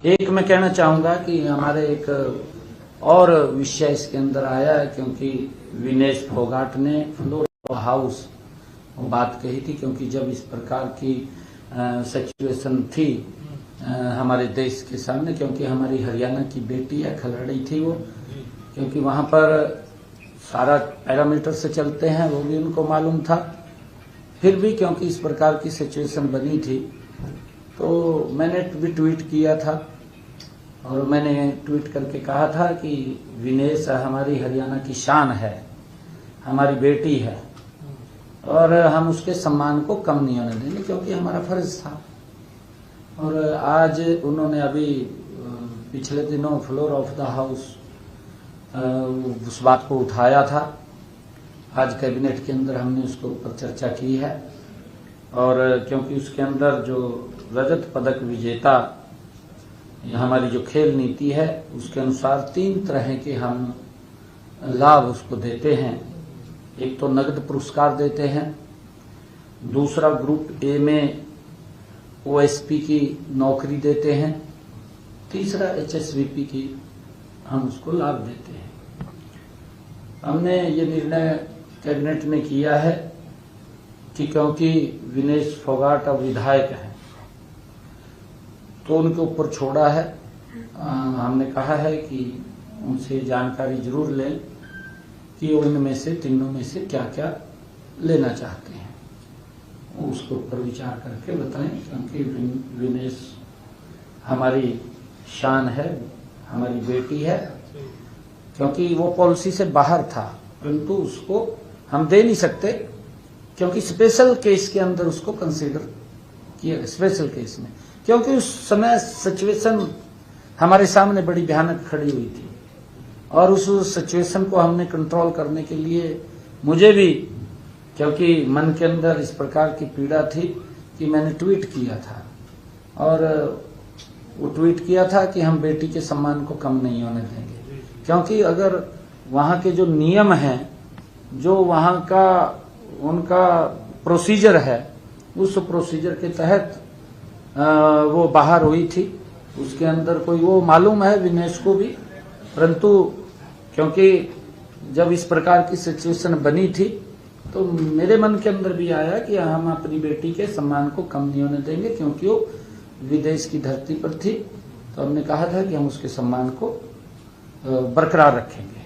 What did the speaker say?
एक मैं कहना चाहूंगा कि हमारे एक और विषय इसके अंदर आया है, क्योंकि विनेश फोगाट ने फ्लोर हाउस बात कही थी, क्योंकि जब इस प्रकार की सिचुएशन थी हमारे देश के सामने, क्योंकि हमारी हरियाणा की बेटी है, खिलाड़ी थी वो, क्योंकि वहां पर सारा पैरामीटर से चलते हैं, वो भी उनको मालूम था। फिर भी क्योंकि इस प्रकार की सिचुएशन बनी थी, तो मैंने भी ट्वीट किया था और मैंने ट्वीट करके कहा था कि विनेश हमारी हरियाणा की शान है, हमारी बेटी है और हम उसके सम्मान को कम नहीं होने देंगे, क्योंकि हमारा फर्ज था। और आज उन्होंने अभी पिछले दिनों फ्लोर ऑफ द हाउस उस बात को उठाया था। आज कैबिनेट के अंदर हमने उसके ऊपर चर्चा की है, और क्योंकि उसके अंदर जो रजत पदक विजेता हमारी जो खेल नीति है, उसके अनुसार 3 तरह के हम लाभ उसको देते हैं। एक तो नगद पुरस्कार देते हैं, दूसरा ग्रुप ए में ओएसपी की नौकरी देते हैं, तीसरा एचएसवीपी की हम उसको लाभ देते हैं। हमने ये निर्णय कैबिनेट ने किया है कि क्योंकि विनेश फोगाट अब विधायक हैं, तो उनके ऊपर छोड़ा है। हमने कहा है कि उनसे जानकारी जरूर लें कि वो इनमें से तीनों में से क्या क्या लेना चाहते हैं, उसके ऊपर विचार करके बताएं, क्योंकि विनेश हमारी शान है, हमारी बेटी है। क्योंकि वो पॉलिसी से बाहर था, परंतु उसको हम दे नहीं सकते, क्योंकि स्पेशल केस के अंदर उसको कंसीडर किया, स्पेशल केस में, क्योंकि उस समय सिचुएशन हमारे सामने बड़ी भयानक खड़ी हुई थी और उस सिचुएशन को हमने कंट्रोल करने के लिए मुझे भी, क्योंकि मन के अंदर इस प्रकार की पीड़ा थी कि मैंने ट्वीट किया था, और वो ट्वीट किया था कि हम बेटी के सम्मान को कम नहीं होने देंगे। क्योंकि अगर वहाँ के जो नियम हैं, जो वहाँ का उनका प्रोसीजर है, उस प्रोसीजर के तहत वो बाहर हुई थी, उसके अंदर कोई वो मालूम है विनेश को भी, परंतु क्योंकि जब इस प्रकार की सिचुएशन बनी थी, तो मेरे मन के अंदर भी आया कि हम अपनी बेटी के सम्मान को कम नहीं होने देंगे, क्योंकि वो विदेश की धरती पर थी। तो हमने कहा था कि हम उसके सम्मान को बरकरार रखेंगे।